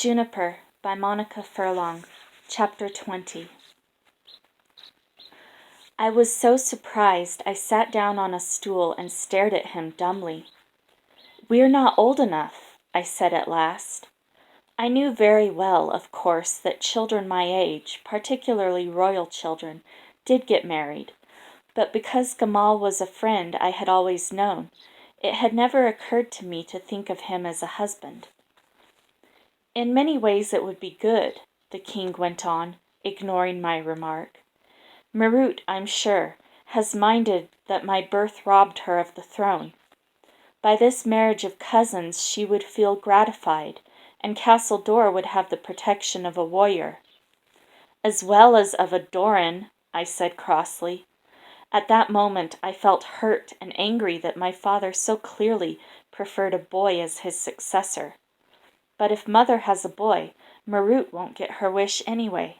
Juniper by Monica Furlong, Chapter 20. I was so surprised I sat down on a stool and stared at him dumbly. "We're not old enough," I said at last. I knew very well, of course, that children my age, particularly royal children, did get married, but because Gamal was a friend I had always known, it had never occurred to me to think of him as a husband. "In many ways it would be good," the king went on, ignoring my remark. "Marut, I'm sure, has minded that my birth robbed her of the throne. By this marriage of cousins she would feel gratified, and Castle Dor would have the protection of a warrior." "As well as of a Doran," I said crossly. At that moment I felt hurt and angry that my father so clearly preferred a boy as his successor. But if mother has a boy, Marut won't get her wish anyway.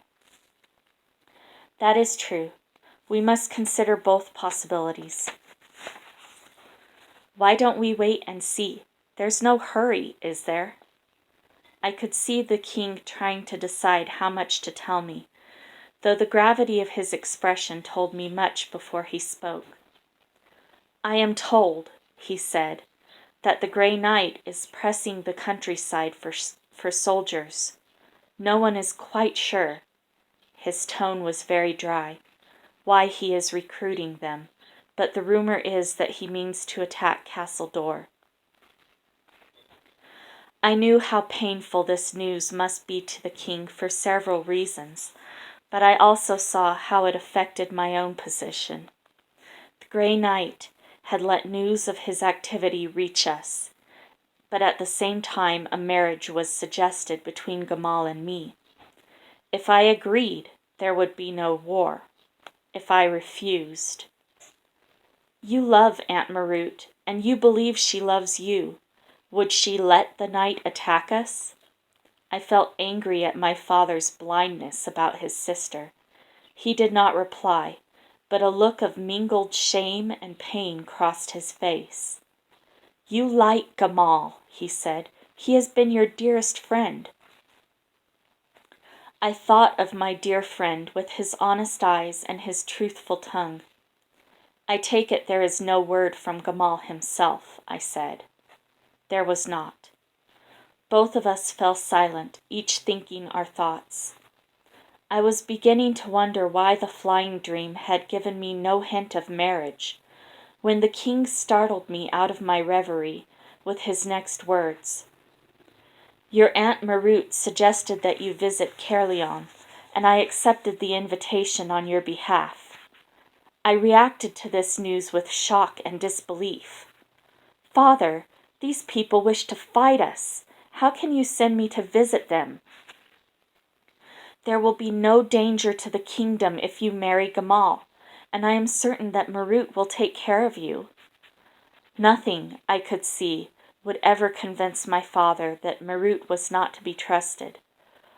"That is true. We must consider both possibilities." "Why don't we wait and see? There's no hurry, is there?" I could see the king trying to decide how much to tell me, though the gravity of his expression told me much before he spoke. "I am told," he said, "that the Grey Knight is pressing the countryside for soldiers. No one is quite sure," his tone was very dry, "why he is recruiting them, but the rumor is that he means to attack Castle Dor." I knew how painful this news must be to the king for several reasons, but I also saw how it affected my own position. The Grey Knight had let news of his activity reach us, but at the same time a marriage was suggested between Gamal and me. If I agreed, there would be no war. If I refused... "You love Aunt Marut, and you believe she loves you. Would she let the knight attack us?" I felt angry at my father's blindness about his sister. He did not reply, but a look of mingled shame and pain crossed his face. "You like Gamal," he said. "He has been your dearest friend." I thought of my dear friend with his honest eyes and his truthful tongue. "I take it there is no word from Gamal himself," I said. There was not. Both of us fell silent, each thinking our thoughts. I was beginning to wonder why the flying dream had given me no hint of marriage, when the king startled me out of my reverie with his next words. "Your Aunt Marut suggested that you visit Caerleon, and I accepted the invitation on your behalf." I reacted to this news with shock and disbelief. "Father, these people wish to fight us. How can you send me to visit them?" "There will be no danger to the kingdom if you marry Gamal, and I am certain that Marut will take care of you." Nothing, I could see, would ever convince my father that Marut was not to be trusted.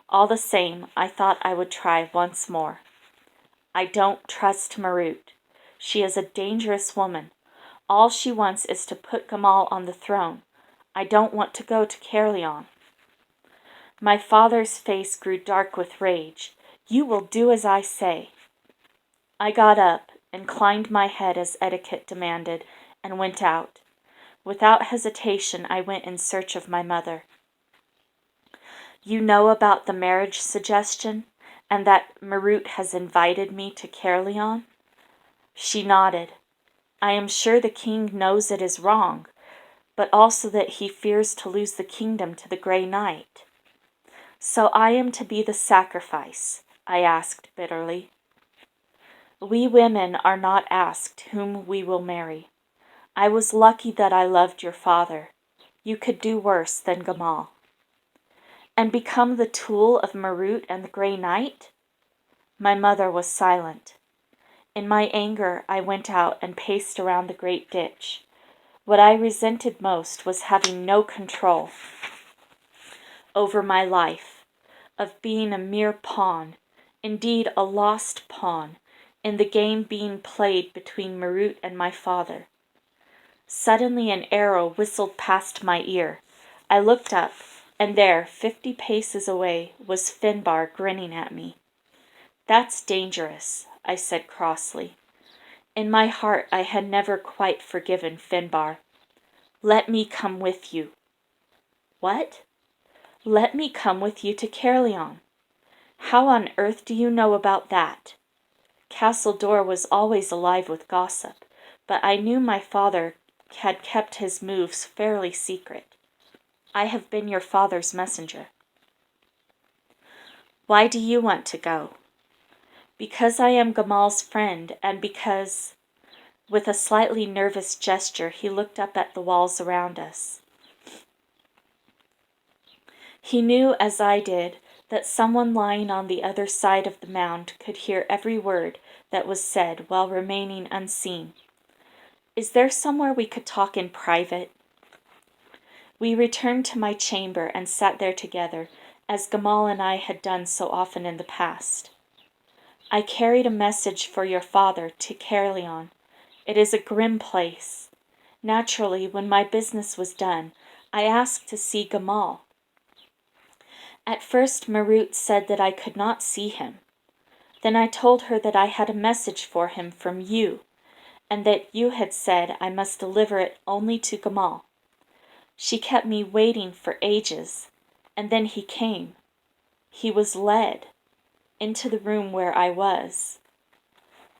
All the same, I thought I would try once more. "I don't trust Marut. She is a dangerous woman. All she wants is to put Gamal on the throne. I don't want to go to Caerleon." My father's face grew dark with rage. "You will do as I say." I got up, inclined my head as etiquette demanded, and went out. Without hesitation I went in search of my mother. "You know about the marriage suggestion, and that Marut has invited me to Caerleon?" She nodded. "I am sure the king knows it is wrong, but also that he fears to lose the kingdom to the Grey Knight." "So I am to be the sacrifice?" I asked bitterly. "We women are not asked whom we will marry. I was lucky that I loved your father. You could do worse than Gamal." "And become the tool of Marut and the Grey Knight?" My mother was silent. In my anger I went out and paced around the great ditch. What I resented most was having no control over my life, of being a mere pawn, indeed a lost pawn, in the game being played between Marut and my father. Suddenly an arrow whistled past my ear. I looked up, and there, 50 paces away, was Finbar grinning at me. "That's dangerous," I said crossly. In my heart I had never quite forgiven Finbar. "Let me come with you." "What?" "Let me come with you to Caerleon." "How on earth do you know about that?" Castle Door was always alive with gossip, but I knew my father had kept his moves fairly secret. "I have been your father's messenger." "Why do you want to go?" "Because I am Gamal's friend, and because—" With a slightly nervous gesture, he looked up at the walls around us. He knew, as I did, that someone lying on the other side of the mound could hear every word that was said while remaining unseen. "Is there somewhere we could talk in private?" We returned to my chamber and sat there together, as Gamal and I had done so often in the past. "I carried a message for your father to Caerleon. It is a grim place. Naturally, when my business was done, I asked to see Gamal. At first Marut said that I could not see him. Then I told her that I had a message for him from you, and that you had said I must deliver it only to Gamal. She kept me waiting for ages, and then he came. He was led into the room where I was."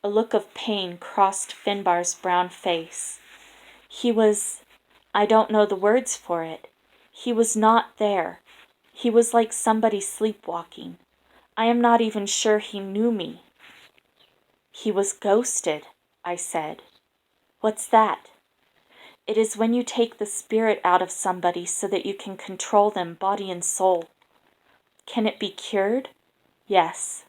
A look of pain crossed Finbar's brown face. I don't know the words for it. He was not there. He was like somebody sleepwalking. I am not even sure he knew me." "He was ghosted," I said. "What's that?" "It is when you take the spirit out of somebody so that you can control them, body and soul." "Can it be cured?" "Yes."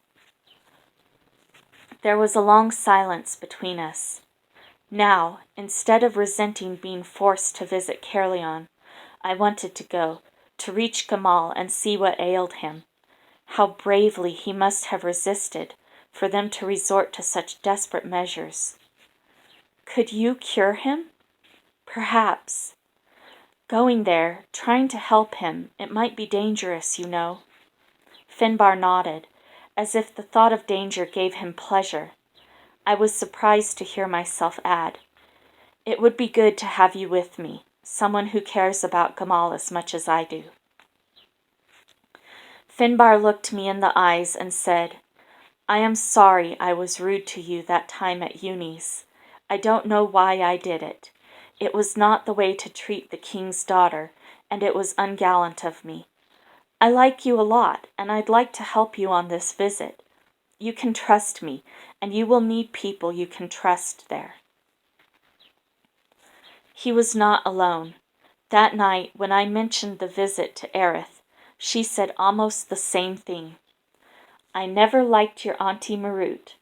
There was a long silence between us. Now, instead of resenting being forced to visit Caerleon, I wanted to go, to reach Gamal and see what ailed him. How bravely he must have resisted for them to resort to such desperate measures. "Could you cure him?" "Perhaps. Going there, trying to help him, it might be dangerous, you know." Finbar nodded, as if the thought of danger gave him pleasure. I was surprised to hear myself add, "It would be good to have you with me, someone who cares about Gamal as much as I do." Finbar looked me in the eyes and said, "I am sorry I was rude to you that time at Uni's. I don't know why I did it. It was not the way to treat the king's daughter, and it was ungallant of me. I like you a lot, and I'd like to help you on this visit. You can trust me, and you will need people you can trust there." He was not alone. That night, when I mentioned the visit to Aerith, she said almost the same thing. "I never liked your Auntie Marut.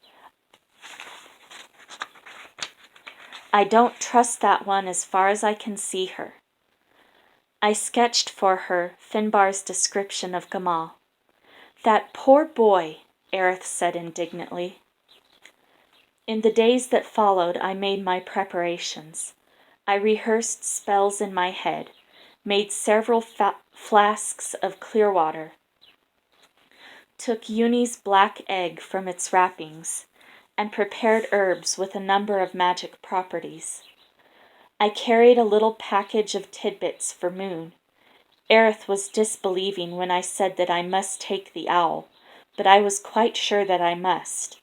I don't trust that one as far as I can see her." I sketched for her Finbar's description of Gamal. "That poor boy," Aerith said indignantly. In the days that followed, I made my preparations. I rehearsed spells in my head, made several flasks of clear water, took Uni's black egg from its wrappings, and prepared herbs with a number of magic properties. I carried a little package of tidbits for Moon. Aerith was disbelieving when I said that I must take the owl, but I was quite sure that I must.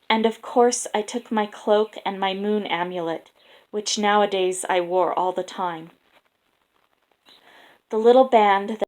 And of course I took my cloak and my moon amulet, which nowadays I wore all the time. The little band